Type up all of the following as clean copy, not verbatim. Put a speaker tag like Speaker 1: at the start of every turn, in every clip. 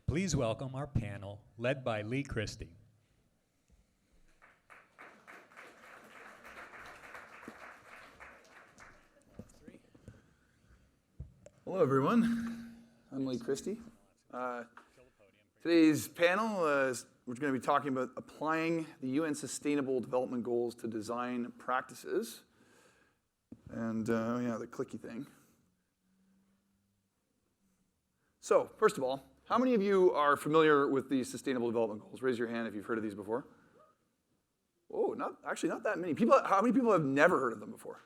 Speaker 1: Please welcome our panel, led by Leigh Christie.
Speaker 2: Hello, everyone. I'm Leigh Christie. Today's panel we're going to be talking about applying the UN Sustainable Development Goals to design practices. And yeah, the clicky thing. So, first of all, how many of you are familiar with the Sustainable Development Goals? Raise your hand if you've heard of these before. Oh, not that many. How many people have never heard of them before?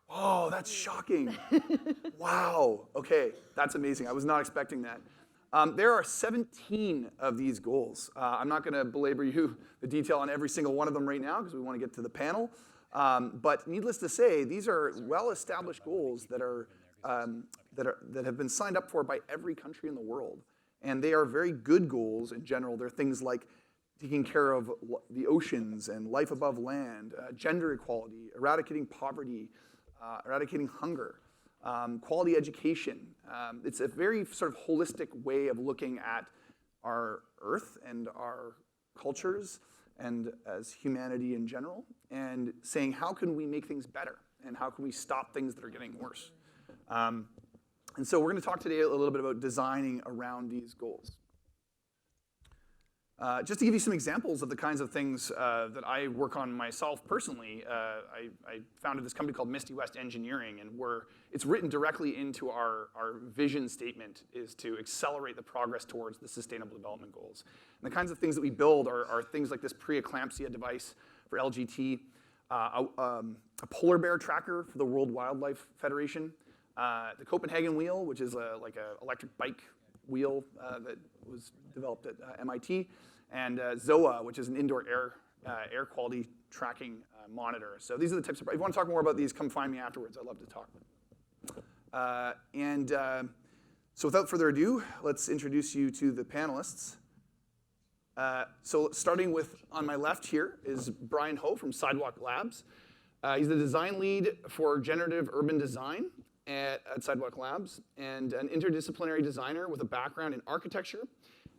Speaker 2: Oh, that's shocking. Wow. Okay, that's amazing. I was not expecting that. There are 17 of these goals. I'm not going to belabor you the detail on every single one of them right now because we want to get to the panel. But needless to say, these are well-established goals that have been signed up for by every country in the world. And they are very good goals in general. They're things like taking care of the oceans and life above land, gender equality, eradicating poverty, eradicating hunger, quality education. It's a very sort of holistic way of looking at our Earth and our cultures and as humanity in general, and saying how can we make things better and how can we stop things that are getting worse. And so we're going to talk today a little bit about designing around these goals. Just to give you some examples of the kinds of things that I work on myself personally, I founded this company called MistyWest Engineering, and it's written directly into our vision statement is to accelerate the progress towards the Sustainable Development Goals. And the kinds of things that we build are things like this pre-eclampsia device for LGT, a polar bear tracker for the World Wildlife Federation, the Copenhagen wheel, which is like an electric bike wheel that was developed at MIT, and ZOA, which is an indoor air quality tracking monitor. So these are the types of, if you want to talk more about these, come find me afterwards. I'd love to talk. So without further ado, let's introduce you to the panelists. So starting with, on my left here, is Brian Ho from Sidewalk Labs. He's the design lead for generative urban design at Sidewalk Labs, and an interdisciplinary designer with a background in architecture.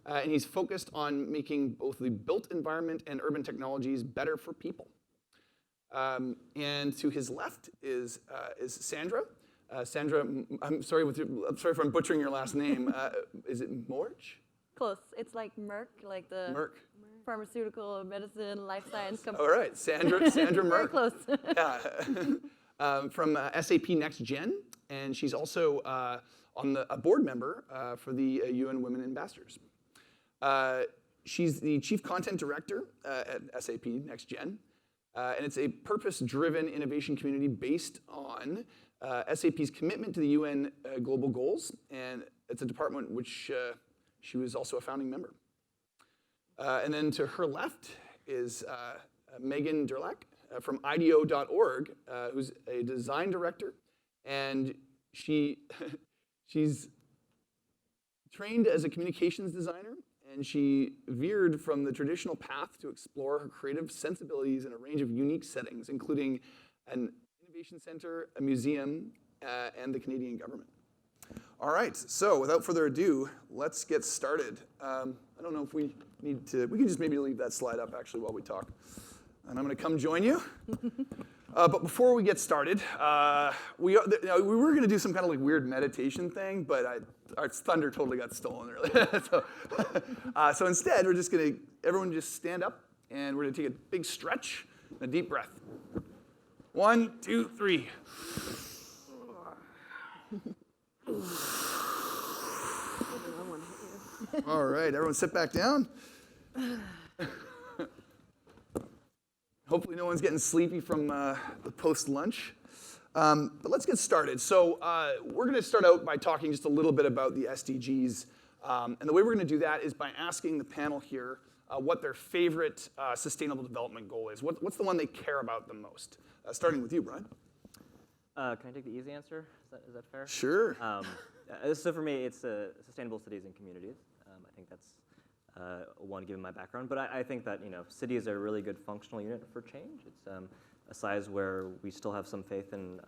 Speaker 2: And he's focused on making both the built environment and urban technologies better for people. And to his left is Sandra. Sandra, I'm sorry if I'm butchering your last name. Is it Moerch?
Speaker 3: Close. It's like Merck, like the
Speaker 2: Merck.
Speaker 3: Pharmaceutical, medicine, life science company.
Speaker 2: All right, Sandra Moerch.
Speaker 3: Very close.
Speaker 2: Yeah. From SAP Next Gen, and she's also a board member for the UN Women Ambassadors. She's the Chief Content Director at SAP Next Gen, and it's a purpose-driven innovation community based on SAP's commitment to the UN Global Goals, and it's a department which she was also a founding member. And then to her left is Meagan Durlak from IDEO.org, who's a design director, and she's trained as a communications designer, and she veered from the traditional path to explore her creative sensibilities in a range of unique settings, including an innovation center, a museum, and the Canadian government. All right, so without further ado, let's get started. I don't know if we can just maybe leave that slide up actually while we talk. And I'm going to come join you. But before we get started, we were going to do some kind of like weird meditation thing, but our thunder totally got stolen earlier. So instead, we're just going to, everyone just stand up, and we're going to take a big stretch and a deep breath. 1, 2, 3. All right, everyone sit back down. Hopefully no one's getting sleepy from the post-lunch. But let's get started. So we're going to start out by talking just a little bit about the SDGs. And the way we're going to do that is by asking the panel here what their favorite sustainable development goal is. What's the one they care about the most? Starting with you, Brian.
Speaker 4: Can I take the easy answer? Is that fair?
Speaker 2: Sure.
Speaker 4: So for me, it's sustainable cities and communities. I think that's one given my background. But I think that cities are a really good functional unit for change. It's a size where we still have some faith in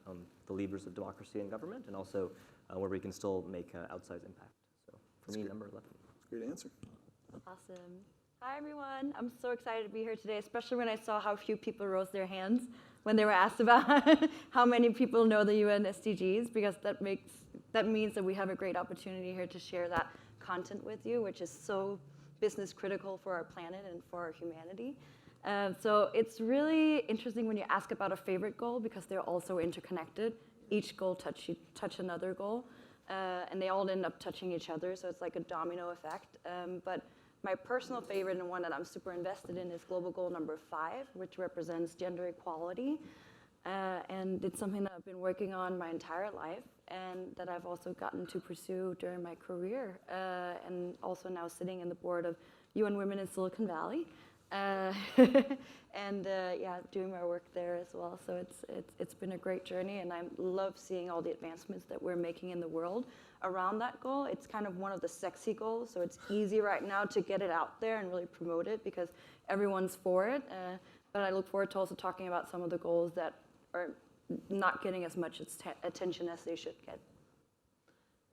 Speaker 4: the levers of democracy and government, and also where we can still make outsized impact. So for me, number 11.
Speaker 2: Great answer.
Speaker 3: Awesome. Hi, everyone. I'm so excited to be here today, especially when I saw how few people rose their hands when they were asked about how many people know the UN SDGs, because that means that we have a great opportunity here to share that content with you, which is so business critical for our planet and for our humanity. So it's really interesting when you ask about a favorite goal, because they're also interconnected. Each goal touch another goal, and they all end up touching each other, so it's like a domino effect. But my personal favorite and one that I'm super invested in is global goal number 5, which represents gender equality. And it's something that I've been working on my entire life, and that I've also gotten to pursue during my career, and also now sitting in the board of UN Women in Silicon Valley. And doing my work there as well. So it's been a great journey, and I love seeing all the advancements that we're making in the world around that goal. It's kind of one of the sexy goals, so it's easy right now to get it out there and really promote it because everyone's for it. But I look forward to also talking about some of the goals that are not getting as much attention as they should get.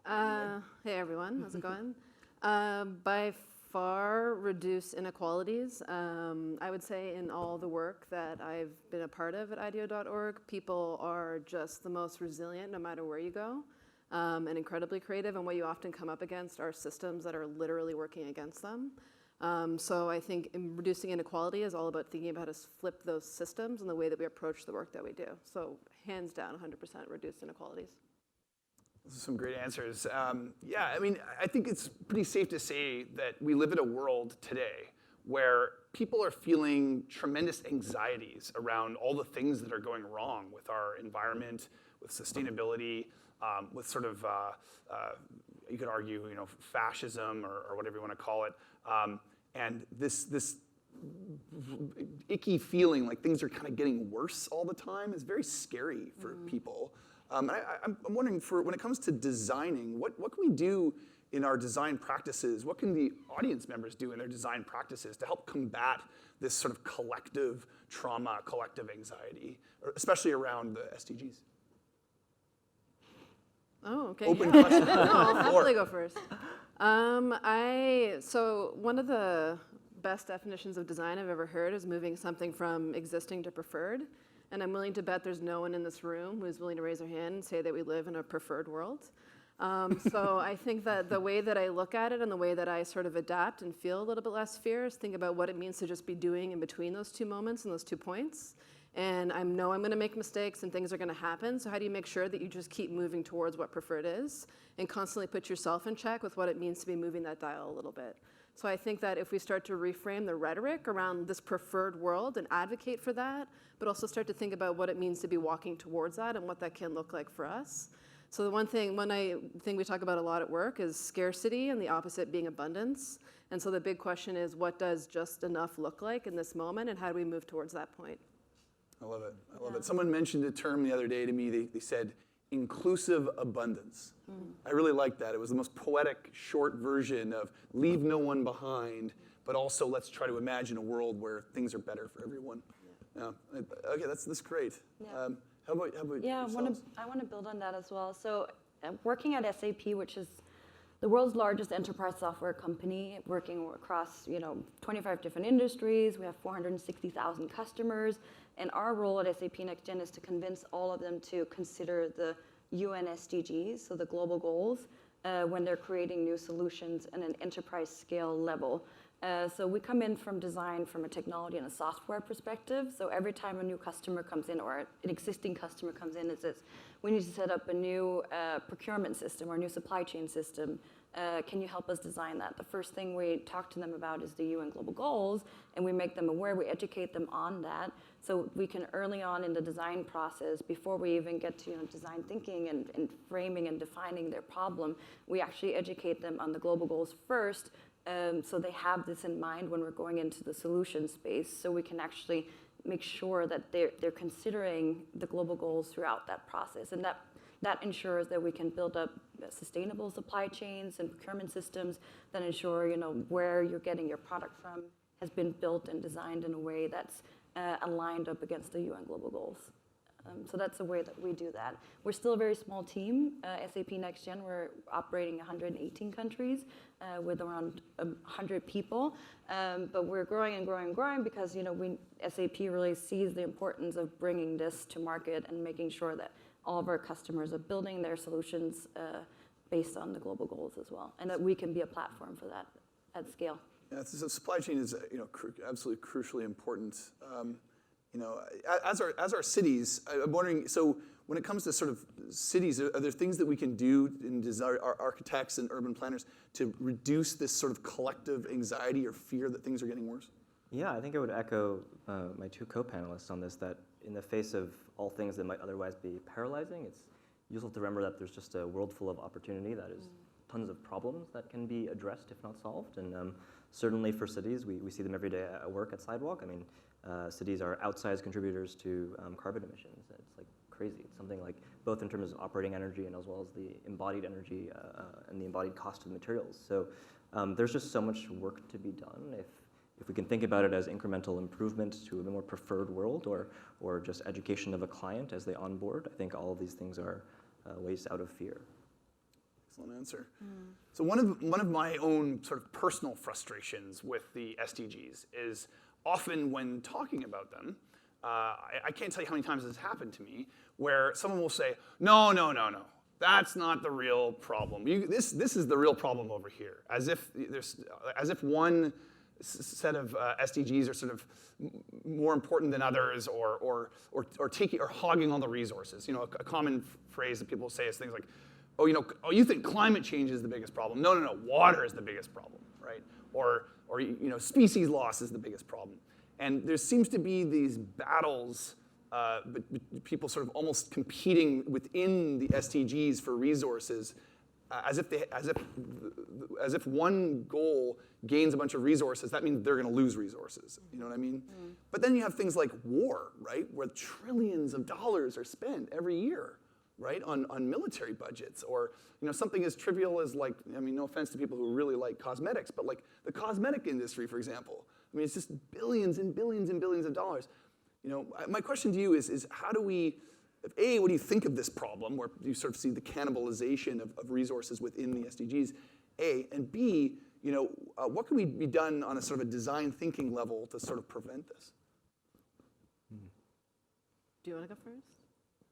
Speaker 5: Hey everyone, how's it going? By far reduce inequalities. I would say in all the work that I've been a part of at IDEO.org, people are just the most resilient no matter where you go, and incredibly creative, and what you often come up against are systems that are literally working against them. So I think reducing inequality is all about thinking about how to flip those systems and the way that we approach the work that we do. So hands down, 100% reduce inequalities.
Speaker 2: Those are some great answers. I mean, I think it's pretty safe to say that we live in a world today where people are feeling tremendous anxieties around all the things that are going wrong with our environment, with sustainability, with sort of, you could argue, fascism or whatever you want to call it. And this icky feeling like things are kind of getting worse all the time is very scary for people. I'm wondering, when it comes to designing, what can we do in our design practices? What can the audience members do in their design practices to help combat this sort of collective trauma, collective anxiety, especially around the SDGs?
Speaker 5: Oh, okay.
Speaker 2: Open question.
Speaker 5: No, I'll happily go first. So one of the best definitions of design I've ever heard is moving something from existing to preferred. And I'm willing to bet there's no one in this room who's willing to raise their hand and say that we live in a preferred world. So I think that the way that I look at it and the way that I sort of adapt and feel a little bit less fear is think about what it means to just be doing in between those two moments and those 2 points. And I know I'm going to make mistakes and things are going to happen. So how do you make sure that you just keep moving towards what preferred is and constantly put yourself in check with what it means to be moving that dial a little bit? So I think that if we start to reframe the rhetoric around this preferred world and advocate for that, but also start to think about what it means to be walking towards that and what that can look like for us. So the one thing we talk about a lot at work is scarcity and the opposite being abundance. And so the big question is, what does just enough look like in this moment, and how do we move towards that point?
Speaker 2: I love it. I love it. Someone mentioned a term the other day to me. They said inclusive abundance. I really liked that. It was the most poetic, short version of leave no one behind, but also let's try to imagine a world where things are better for everyone. Yeah. Okay, that's great.
Speaker 3: Yeah.
Speaker 2: How about yourselves?
Speaker 3: I want to build on that as well. So working at SAP, which is the world's largest enterprise software company, working across 25 different industries. We have 460,000 customers, and our role at SAP NextGen is to convince all of them to consider the UN SDGs, so the global goals, when they're creating new solutions at an enterprise scale level. So we come in from design from a technology and a software perspective. So every time a new customer comes in or an existing customer comes in and says, we need to set up a new procurement system or a new supply chain system, can you help us design that? The first thing we talk to them about is the UN Global Goals, and we make them aware, we educate them on that, so we can early on in the design process, before we even get to design thinking and framing and defining their problem, we actually educate them on the global goals first, so they have this in mind when we're going into the solution space, so we can actually make sure that they're considering the global goals throughout that process, and that ensures that we can build up sustainable supply chains and procurement systems that ensure where you're getting your product from has been built and designed in a way that's aligned up against the UN Global Goals. So that's the way that we do that. We're still a very small team. SAP Next Gen, we're operating 118 countries with around 100 people. But we're growing and growing and growing because SAP really sees the importance of bringing this to market and making sure that all of our customers are building their solutions based on the global goals as well, and that we can be a platform for that at scale.
Speaker 2: Yeah, so supply chain is absolutely crucially important. As our cities, I'm wondering, so when it comes to sort of cities, are there things that we can do in design, our architects and urban planners to reduce this sort of collective anxiety or fear that things are getting worse?
Speaker 4: Yeah, I think I would echo my two co-panelists on this, that in the face of all things that might otherwise be paralyzing, it's useful to remember that there's just a world full of opportunity that is tons of problems that can be addressed if not solved. And certainly for cities, we see them every day at work at Sidewalk. I mean, cities are outsized contributors to carbon emissions. It's like crazy. It's something like both in terms of operating energy and as well as the embodied energy and the embodied cost of materials. So there's just so much work to be done. If we can think about it as incremental improvement to a more preferred world or just education of a client as they onboard, I think all of these things are ways out of fear.
Speaker 2: Excellent answer. So one of my own sort of personal frustrations with the SDGs is often when talking about them, I can't tell you how many times this has happened to me, where someone will say, no, that's not the real problem. This is the real problem over here, as if one set of SDGs are sort of more important than others, or hogging all the resources. A common phrase that people say is things like, you think climate change is the biggest problem? No, water is the biggest problem, right? Or species loss is the biggest problem. And there seems to be these battles, but people sort of almost competing within the SDGs for resources, as if one goal gains a bunch of resources, that means they're going to lose resources. You know what I mean? But then you have things like war, right, where trillions of dollars are spent every year, right, on military budgets, or something as trivial as, like, no offense to people who really like cosmetics, but like the cosmetic industry, for example. It's just billions and billions and billions of dollars. My question to you is how do we, A, what do you think of this problem, where you sort of see the cannibalization of resources within the SDGs, A, and B, what can be done on a sort of a design thinking level to sort of prevent this?
Speaker 5: Do you want to go first?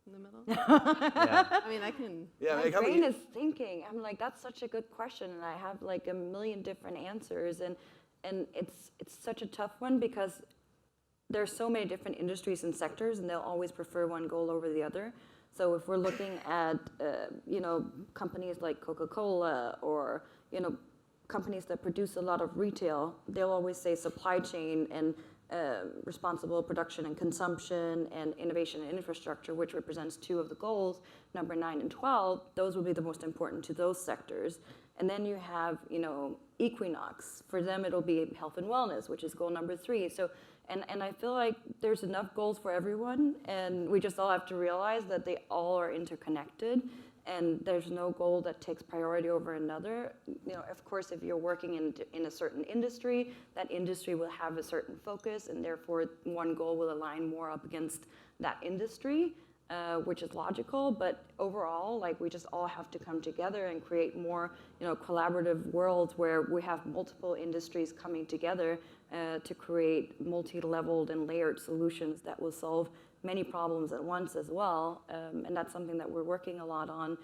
Speaker 5: In the middle?
Speaker 4: Yeah.
Speaker 5: I can.
Speaker 2: Yeah,
Speaker 3: My brain is thinking. I'm like, that's such a good question, and I have like a million different answers, and it's such a tough one because there's so many different industries and sectors, and they'll always prefer one goal over the other. So if we're looking at companies like Coca-Cola or companies that produce a lot of retail, they'll always say supply chain and responsible production and consumption and innovation and infrastructure, which represents 2 of the goals, number 9 and 12. Those will be the most important to those sectors. And then you have, Equinox. For them, it'll be health and wellness, which is goal number 3. So, and I feel like there's enough goals for everyone, and we just all have to realize that they all are interconnected, and there's no goal that takes priority over another. Of course, if you're working in a certain industry, that industry will have a certain focus, and therefore one goal will align more up against that industry. Which is logical, but overall, like, we just all have to come together and create more, collaborative worlds where we have multiple industries coming together to create multi-leveled and layered solutions that will solve many problems at once as well. And that's something that we're working a lot on,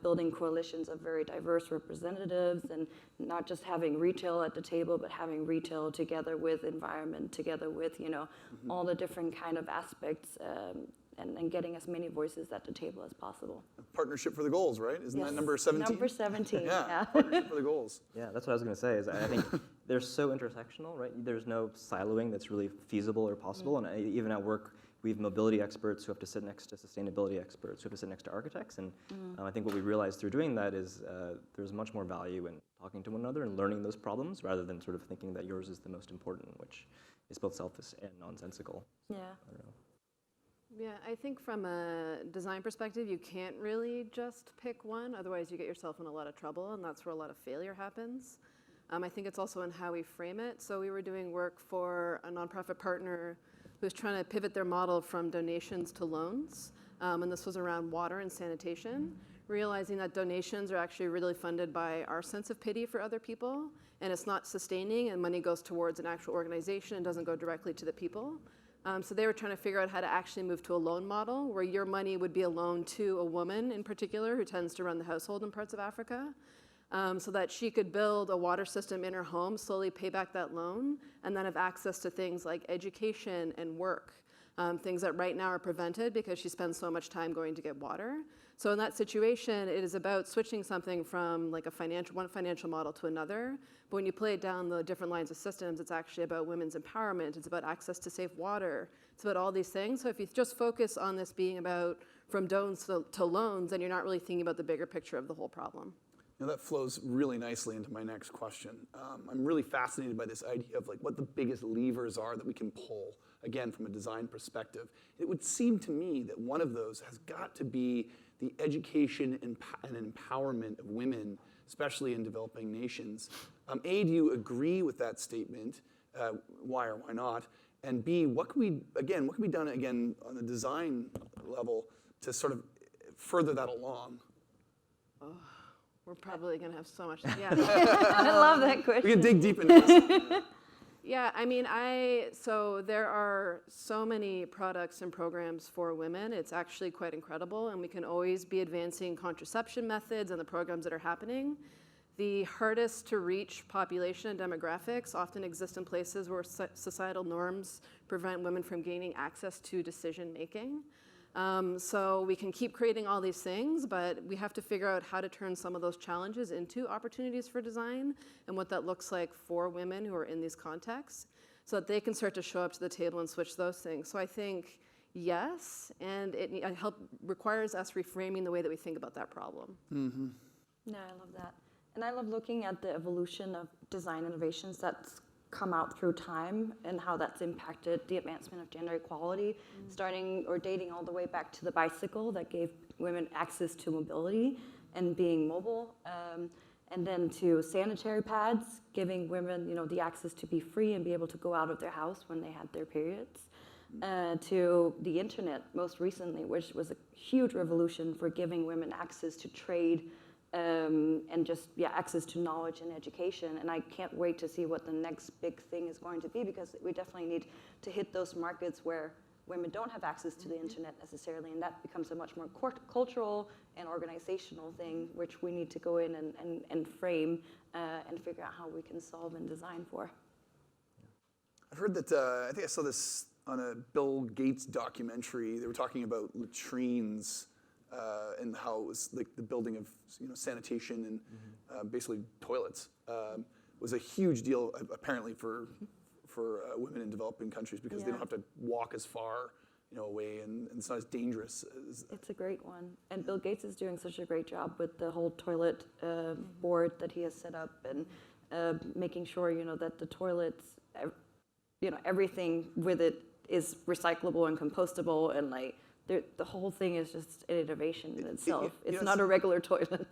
Speaker 3: building coalitions of very diverse representatives, and not just having retail at the table, but having retail together with environment, together with, all the different kind of aspects, and getting as many voices at the table as possible.
Speaker 2: Partnership for the goals, right? Isn't
Speaker 3: Yes.
Speaker 2: that number 17?
Speaker 3: Number 17, yeah.
Speaker 2: Partnership for the goals.
Speaker 4: Yeah, that's what I was going to say. Is I think they're so intersectional, right? There's no siloing that's really feasible or possible. And even at work, we have mobility experts who have to sit next to sustainability experts, who have to sit next to architects. And I think what we realized through doing that is there's much more value in talking to one another and learning those problems, rather than sort of thinking that yours is the most important, which is both selfish and nonsensical.
Speaker 3: Yeah.
Speaker 4: I don't know.
Speaker 5: Yeah, I think from a design perspective, you can't really just pick one, otherwise you get yourself in a lot of trouble, and that's where a lot of failure happens. I think it's also in how we frame it. So we were doing work for a nonprofit partner who was trying to pivot their model from donations to loans. And this was around water and sanitation, realizing that donations are actually really funded by our sense of pity for other people, and it's not sustaining, and money goes towards an actual organization and doesn't go directly to the people. So they were trying to figure out how to actually move to a loan model where your money would be a loan to a woman in particular who tends to run the household in parts of Africa, so that she could build a water system in her home, slowly pay back that loan, and then have access to things like education and work, things that right now are prevented because she spends so much time going to get water. So in that situation, it is about switching something from like one financial model to another. But when you play it down the different lines of systems, it's actually about women's empowerment. It's about access to safe water. It's about all these things. So if you just focus on this being about from don'ts to loans, then you're not really thinking about the bigger picture of the whole problem.
Speaker 2: Now that flows really nicely into my next question. I'm really fascinated by this idea of like what the biggest levers are that we can pull, again, from a design perspective. It would seem to me that one of those has got to be the education and empowerment of women, especially in developing nations. A, do you agree with that statement? Why or why not? And B, what can be done again on the design level to sort of further that along?
Speaker 5: Oh, we're probably going to have so much. Yeah.
Speaker 3: I love that question.
Speaker 2: We can dig deep into this.
Speaker 5: Yeah, I mean, so there are so many products and programs for women. It's actually quite incredible, and we can always be advancing contraception methods and the programs that are happening. The hardest to reach population and demographics often exist in places where societal norms prevent women from gaining access to decision making. So we can keep creating all these things, but we have to figure out how to turn some of those challenges into opportunities for design and what that looks like for women who are in these contexts so that they can start to show up to the table and switch those things. So I think yes, and it requires us reframing the way that we think about that problem.
Speaker 2: Mm-hmm.
Speaker 3: No, I love that. And I love looking at the evolution of design innovations that's come out through time and how that's impacted the advancement of gender equality, starting or dating all the way back to the bicycle that gave women access to mobility and being mobile, and then to sanitary pads, giving women, the access to be free and be able to go out of their house when they had their periods, to the internet most recently, which was a huge revolution for giving women access to trade, and just access to knowledge and education. And I can't wait to see what the next big thing is going to be, because we definitely need to hit those markets where women don't have access to the internet necessarily, and that becomes a much more cultural and organizational thing, which we need to go in and frame and figure out how we can solve and design for.
Speaker 2: I've heard that, I think I saw this on a Bill Gates documentary. They were talking about latrines and how it was like the building of sanitation and basically toilets was a huge deal apparently for women in developing countries, because they don't have to walk as far away, and it's not as dangerous.
Speaker 3: It's a great one. And Bill Gates is doing such a great job with the whole toilet board that he has set up, and making sure that the toilets, everything with it is recyclable and compostable, and the whole thing is just an innovation in itself. It's not a regular toilet.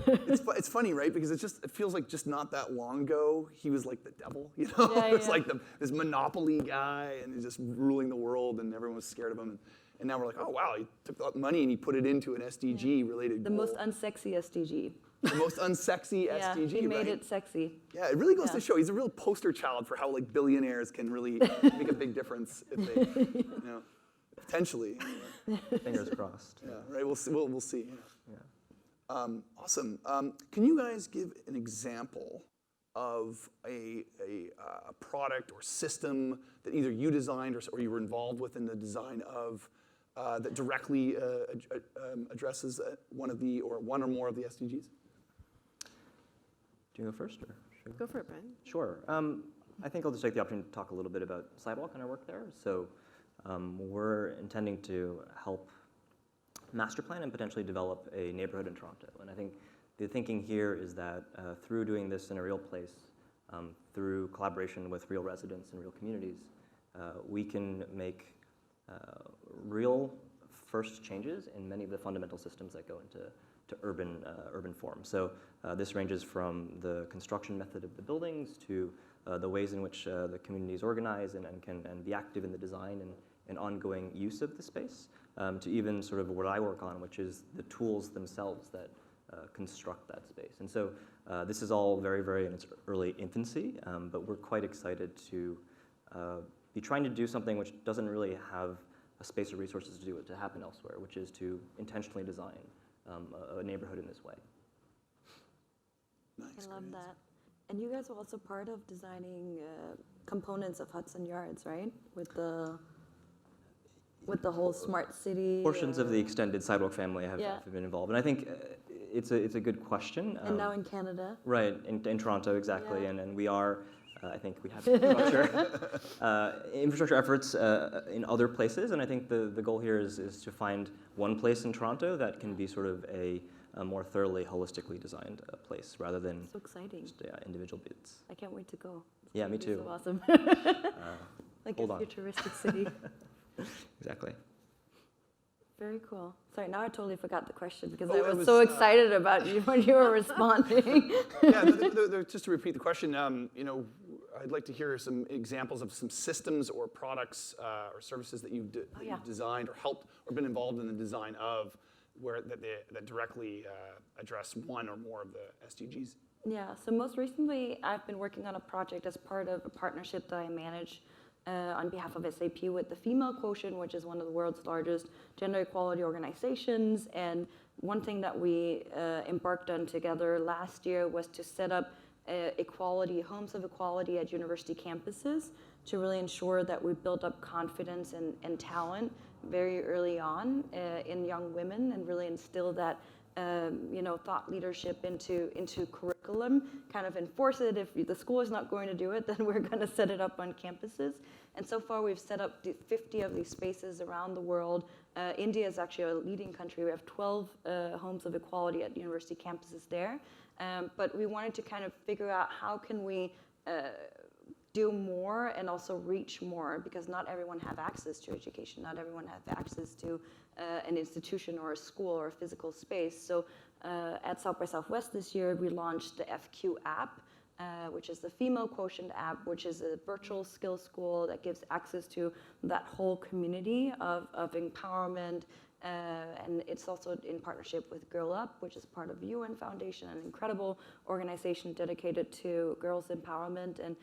Speaker 2: It's funny, right? Because it feels like just not that long ago, he was like the devil, It's like this monopoly guy, and he's just ruling the world, and everyone was scared of him. And now we're like, oh wow, he took that money and he put it into an SDG related goal.
Speaker 3: The most unsexy SDG.
Speaker 2: The most unsexy SDG,
Speaker 3: he made
Speaker 2: right?
Speaker 3: it sexy.
Speaker 2: Yeah, it really goes to show he's a real poster child for how billionaires can really make a big difference if they, potentially. Anyway.
Speaker 4: Fingers crossed.
Speaker 2: Yeah, right. We'll see.
Speaker 4: Yeah.
Speaker 2: Awesome. Can you guys give an example of a product or system that either you designed or you were involved with in the design of that directly addresses one or more of the SDGs?
Speaker 4: Do you go first, or should we?
Speaker 5: Go for it, Brian.
Speaker 4: Sure. I think I'll just take the opportunity to talk a little bit about Sidewalk and our work there. So we're intending to help master plan and potentially develop a neighborhood in Toronto. And I think the thinking here is that through doing this in a real place, through collaboration with real residents and real communities, we can make real first changes in many of the fundamental systems that go into urban form. So this ranges from the construction method of the buildings to the ways in which the community is organized and can be active in the design and ongoing use of the space, to even sort of what I work on, which is the tools themselves that construct that space. And so this is all very, very in its early infancy, but we're quite excited to be trying to do something which doesn't really have a space or resources to do it to happen elsewhere, which is to intentionally design a neighborhood in this way.
Speaker 2: Nice,
Speaker 3: I love
Speaker 2: great
Speaker 3: that. And you guys were also part of designing components of Hudson Yards, right? With the whole smart city.
Speaker 4: Portions of the extended Sidewalk family have been involved, and I think it's a good question.
Speaker 3: And now in Canada.
Speaker 4: Right, in Toronto, exactly,
Speaker 3: Yeah.
Speaker 4: and we are, I think we have infrastructure efforts in other places, and I think the goal here is to find one place in Toronto that can be sort of a more thoroughly, holistically designed place, rather than
Speaker 3: So exciting.
Speaker 4: just individual bits.
Speaker 3: I can't wait to go. It's
Speaker 4: Yeah,
Speaker 3: gonna
Speaker 4: me
Speaker 3: be
Speaker 4: too.
Speaker 3: So awesome. Like
Speaker 4: hold
Speaker 3: a
Speaker 4: on.
Speaker 3: futuristic city.
Speaker 4: Exactly.
Speaker 3: Very cool. Sorry, now I totally forgot the question because
Speaker 2: Oh,
Speaker 3: I
Speaker 2: it
Speaker 3: was so
Speaker 2: was,
Speaker 3: excited about you when you were responding.
Speaker 2: Yeah, just to repeat the question, I'd like to hear some examples of some systems or products or services that you've designed or helped or been involved in the design of, that directly address one or more of the SDGs.
Speaker 3: Yeah, so most recently I've been working on a project as part of a partnership that I manage on behalf of SAP with the Female Quotient, which is one of the world's largest gender equality organizations. And one thing that we embarked on together last year was to set up homes of equality at university campuses to really ensure that we build up confidence and talent very early on in young women and really instill that thought leadership into curriculum, kind of enforce it. If the school is not going to do it, then we're going to set it up on campuses. And so far, we've set up 50 of these spaces around the world. India is actually a leading country. We have 12 homes of equality at university campuses there. But we wanted to kind of figure out how can we do more and also reach more, because not everyone have access to education. Not everyone have access to an institution or a school or a physical space. So at South by Southwest this year, we launched the FQ app, which is the Female Quotient app, which is a virtual skill school that gives access to that whole community of empowerment. And it's also in partnership with Girl Up, which is part of the UN Foundation, an incredible organization dedicated to girls' empowerment. And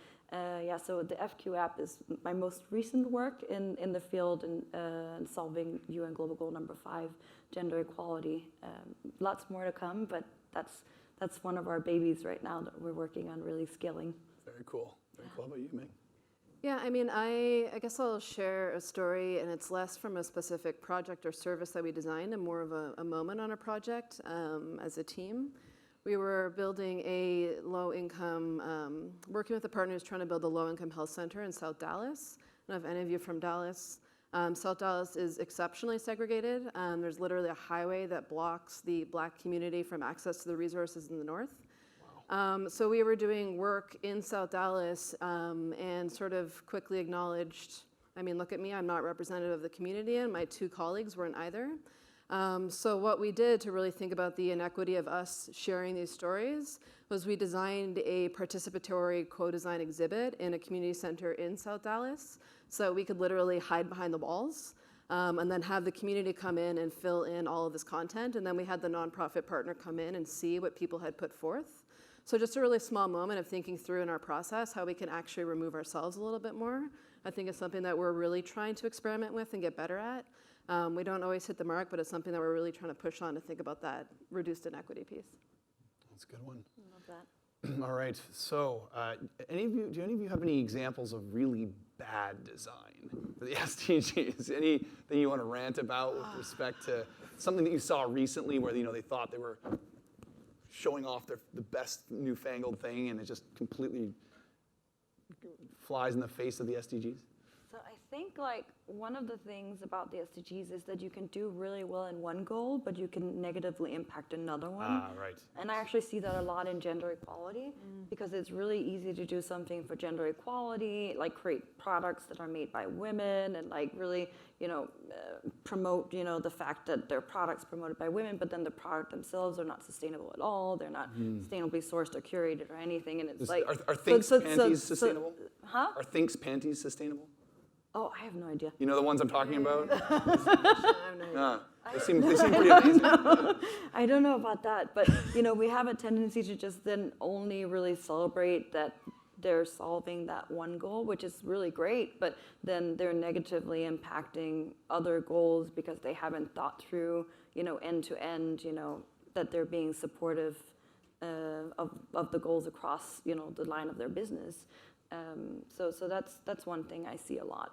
Speaker 3: so the FQ app is my most recent work in the field and solving UN Global Goal number 5, gender equality. Lots more to come, but that's one of our babies right now that we're working on really scaling.
Speaker 2: Very cool. Very cool. How about you, Meg?
Speaker 5: Yeah, I mean, I guess I'll share a story, and it's less from a specific project or service that we designed and more of a moment on a project as a team. We were building a low-income, working with a partner who's trying to build a low-income health center in South Dallas. I don't know if any of you are from Dallas. South Dallas is exceptionally segregated. There's literally a highway that blocks the Black community from access to the resources in the north. So we were doing work in South Dallas and sort of quickly acknowledged, I mean, look at me, I'm not representative of the community, and my 2 colleagues weren't either. So what we did to really think about the inequity of us sharing these stories was we designed a participatory co-design exhibit in a community center in South Dallas so that we could literally hide behind the walls and then have the community come in and fill in all of this content. And then we had the nonprofit partner come in and see what people had put forth. So just a really small moment of thinking through in our process how we can actually remove ourselves a little bit more. I think it's something that we're really trying to experiment with and get better at. We don't always hit the mark, but it's something that we're really trying to push on to think about that reduced inequity piece.
Speaker 2: That's a good one.
Speaker 3: I love that.
Speaker 2: All right. So, do any of you have any examples of really bad design for the SDGs? Anything you want to rant about with respect to something that you saw recently where they thought they were showing off the best newfangled thing and it just completely flies in the face of the SDGs?
Speaker 3: So I think like one of the things about the SDGs is that you can do really well in one goal, but you can negatively impact another one.
Speaker 2: Right.
Speaker 3: And I actually see that a lot in gender equality because it's really easy to do something for gender equality, like create products that are made by women and like really, promote, the fact that their products promoted by women, but then the product themselves are not sustainable at all. They're not sustainably sourced or curated or anything. And it's like,
Speaker 2: Are Thinks panties sustainable?
Speaker 3: Huh?
Speaker 2: Are Thinks panties sustainable?
Speaker 3: Oh, I have no idea.
Speaker 2: You know the ones I'm talking about?
Speaker 5: No.
Speaker 2: They seem pretty amazing.
Speaker 3: I don't know about that, but we have a tendency to just then only really celebrate that they're solving that one goal, which is really great, but then they're negatively impacting other goals because they haven't thought through, end to end, that they're being supportive of the goals across, the line of their business. So that's one thing I see a lot,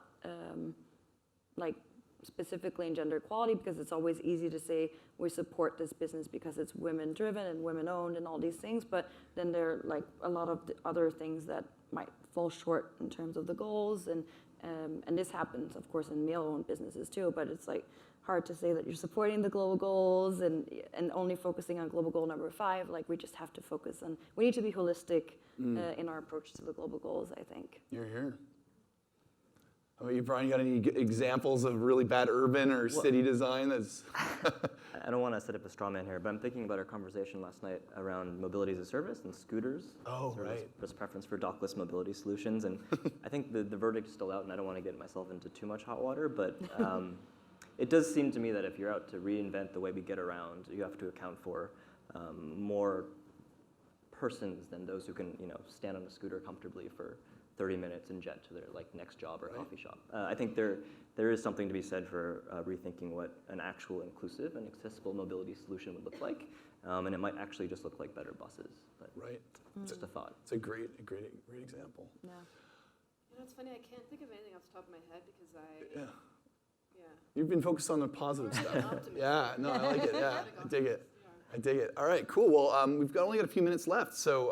Speaker 3: like specifically in gender equality, because it's always easy to say we support this business because it's women driven and women owned and all these things, but then there are like a lot of the other things that might fall short in terms of the goals, and this happens of course in male owned businesses too, but it's like hard to say that you're supporting the global goals and only focusing on global goal number 5. Like we just have to focus on, we need to be holistic in our approach to the global goals, I think.
Speaker 2: You're here. How about you, Brian? You got any examples of really bad urban or city design that's...
Speaker 4: I don't want to set up a straw man here, but I'm thinking about our conversation last night around mobility as a service and scooters.
Speaker 2: Oh,
Speaker 4: sort of
Speaker 2: right.
Speaker 4: This preference for dockless mobility solutions. And I think the verdict is still out, and I don't want to get myself into too much hot water, but it does seem to me that if you're out to reinvent the way we get around, you have to account for more persons than those who can, stand on a scooter comfortably for 30 minutes and jet to their next job or coffee shop. I think there is something to be said for rethinking what an actual inclusive and accessible mobility solution would look like, and it might actually just look like better buses. But
Speaker 2: Right.
Speaker 4: just a thought.
Speaker 2: It's a great example.
Speaker 3: Yeah.
Speaker 5: It's funny, I can't think of anything off the top of my head because
Speaker 2: Yeah.
Speaker 5: yeah.
Speaker 2: You've been focused on the positive stuff.
Speaker 5: Optimism.
Speaker 2: Yeah, no, I like it. Yeah, I dig it. I dig it. All right, cool. Well, we've only got a few minutes left, so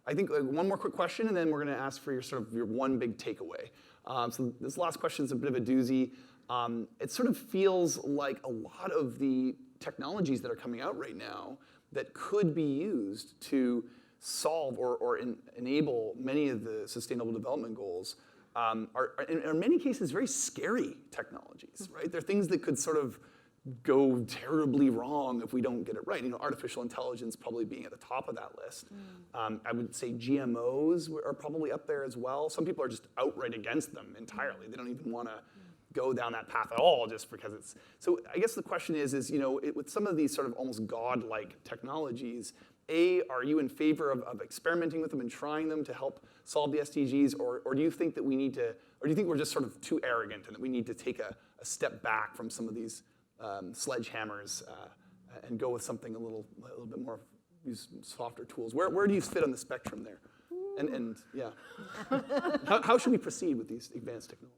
Speaker 2: I think one more quick question, and then we're going to ask for your one big takeaway. So this last question is a bit of a doozy. It sort of feels like a lot of the technologies that are coming out right now that could be used to solve or enable many of the Sustainable Development Goals are in many cases very scary technologies, right? They're things that could sort of go terribly wrong if we don't get it right. Artificial intelligence probably being at the top of that list. I would say GMOs are probably up there as well. Some people are just outright against them entirely. They don't even want to go down that path at all just because it's... So I guess the question is with some of these sort of almost godlike technologies, are you in favor of experimenting with them and trying them to help solve the SDGs, or do you think that we need to, or do you think we're just sort of too arrogant and that we need to take a step back from some of these sledgehammers and go with something a little bit more, use softer tools? Where do you fit on the spectrum there? And yeah, how should we proceed with these advanced technologies?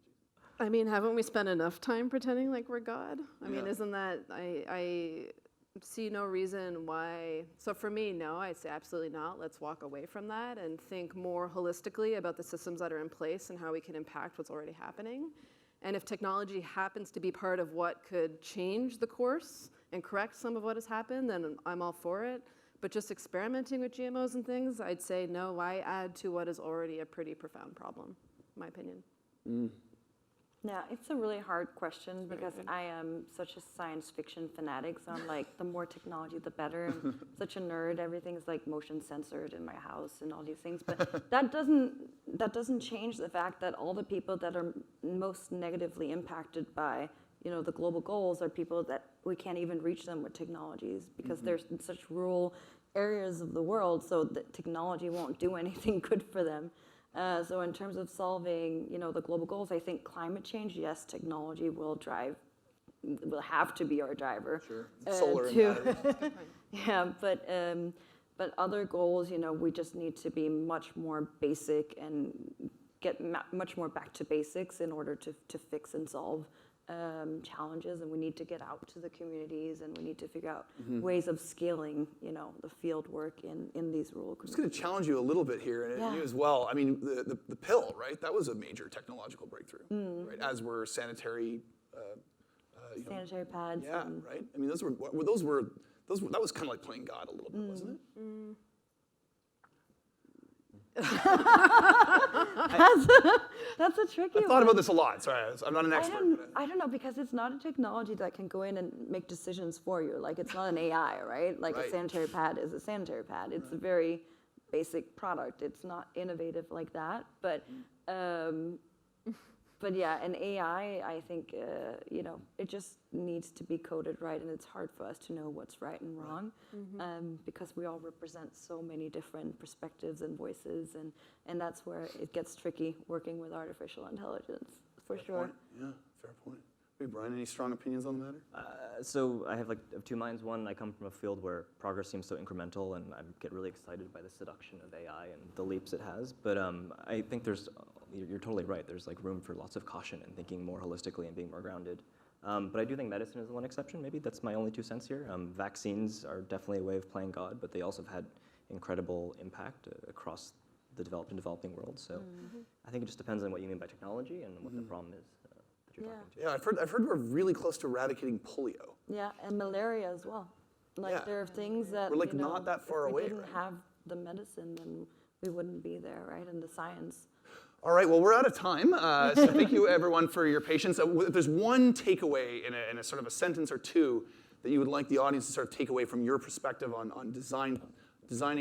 Speaker 5: I mean, haven't we spent enough time pretending like we're God? I mean,
Speaker 2: Yeah.
Speaker 5: isn't that, I see no reason why. So for me, no, I'd say absolutely not. Let's walk away from that and think more holistically about the systems that are in place and how we can impact what's already happening. And if technology happens to be part of what could change the course and correct some of what has happened, then I'm all for it. But just experimenting with GMOs and things, I'd say no, why add to what is already a pretty profound problem, in my opinion.
Speaker 3: Yeah, it's a really hard question because I am such a science fiction fanatic, so I'm like, the more technology, the better. I'm such a nerd. Everything is like motion censored in my house and all these things. But that doesn't change the fact that all the people that are most negatively impacted by the global goals are people that we can't even reach them with technologies because they're in such rural areas of the world, so that technology won't do anything good for them. So in terms of solving, the global goals, I think climate change, yes, technology will have to be our driver.
Speaker 2: Sure. Solar and batteries.
Speaker 3: Yeah, but other goals, we just need to be much more basic and get much more back to basics in order to fix and solve challenges, and we need to get out to the communities, and we need to figure out ways of scaling, the field work in these rural
Speaker 2: I'm just
Speaker 3: communities.
Speaker 2: going to challenge you a little bit here, and you as well. I mean, the pill, right? That was a major technological breakthrough, right? As were sanitary.
Speaker 3: Sanitary pads.
Speaker 2: Yeah,
Speaker 3: and
Speaker 2: right. I mean, that was kind of like playing God a little bit, wasn't it?
Speaker 3: That's a tricky
Speaker 2: I
Speaker 3: one.
Speaker 2: thought about this a lot. Sorry, I'm not an expert.
Speaker 3: I don't know, because it's not a technology that can go in and make decisions for you. Like, it's not an AI, right? Like
Speaker 2: Right.
Speaker 3: a sanitary pad is a sanitary pad. It's a very basic product. It's not innovative like that. But yeah, an AI, I think, it just needs to be coded right, and it's hard for us to know what's right and wrong, because we all represent so many different perspectives and voices, and that's where it gets tricky working with artificial intelligence, for sure.
Speaker 2: Point. Yeah, fair point. Hey, Brian, any strong opinions on the matter?
Speaker 4: So I have of two minds. One, I come from a field where progress seems so incremental, and I get really excited by the seduction of AI and the leaps it has. But I think you're totally right. There's room for lots of caution and thinking more holistically and being more grounded. But I do think medicine is one exception. Maybe that's my only 2 cents here. Vaccines are definitely a way of playing God, but they also have had incredible impact across the developed and developing world. So I think it just depends on what you mean by technology and what the problem is. You're talking to.
Speaker 2: Yeah, I've heard we're really close to eradicating polio.
Speaker 3: Yeah, and malaria as well. Like, there are things that
Speaker 2: We're not that far away.
Speaker 3: If we didn't
Speaker 2: right?
Speaker 3: have the medicine, then we wouldn't be there, right? And the science.
Speaker 2: All right, well, we're out of time. So thank you, everyone, for your patience. If there's one takeaway in a sort of a sentence or two that you would like the audience to sort of take away from your perspective on designing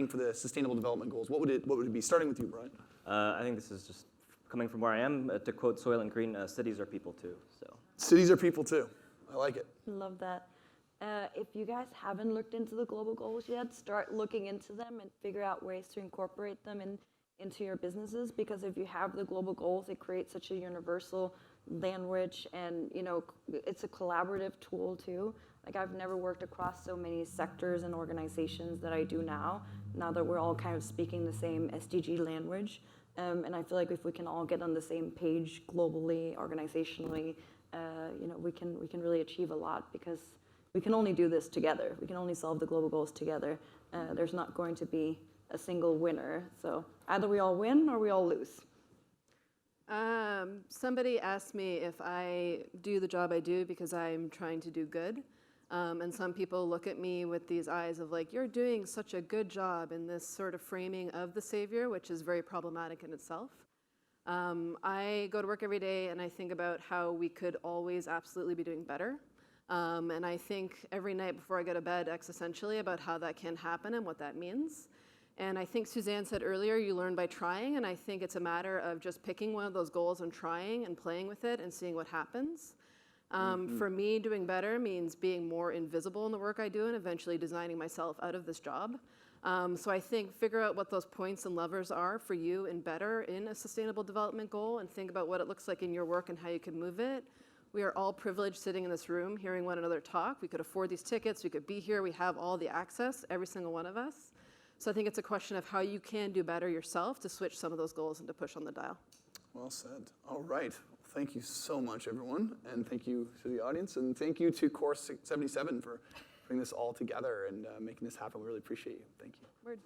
Speaker 2: for the Sustainable Development Goals, what would it be? Starting with you, Brian.
Speaker 4: I think this is just coming from where I am. To quote Soylent Green, cities are people too. So.
Speaker 2: Cities are people too. I like it.
Speaker 3: Love that. If you guys haven't looked into the global goals yet, start looking into them and figure out ways to incorporate them into your businesses, because if you have the global goals, it creates such a universal language, and it's a collaborative tool too. Like, I've never worked across so many sectors and organizations that I do now that we're all kind of speaking the same SDG language. And I feel like if we can all get on the same page globally, organizationally, we can really achieve a lot, because we can only do this together. We can only solve the global goals together. There's not going to be a single winner. So either we all win or we all lose.
Speaker 5: Somebody asked me if I do the job I do because I'm trying to do good. And some people look at me with these eyes of you're doing such a good job, in this sort of framing of the savior, which is very problematic in itself. I go to work every day and I think about how we could always absolutely be doing better. And I think every night before I go to bed existentially about how that can happen and what that means. And I think Suzanne said earlier, you learn by trying, and I think it's a matter of just picking one of those goals and trying and playing with it and seeing what happens. For me, doing better means being more invisible in the work I do and eventually designing myself out of this job. So I think figure out what those points and levers are for you in better in a sustainable development goal, and think about what it looks like in your work and how you can move it. We are all privileged sitting in this room, hearing one another talk. We could afford these tickets. We could be here. We have all the access, every single one of us. So I think it's a question of how you can do better yourself to switch some of those goals and to push on the dial.
Speaker 2: Well said. All right. Thank you so much, everyone. And thank you to the audience. And thank you to Core77 for putting this all together and making this happen. We really appreciate you. Thank you.
Speaker 5: Word.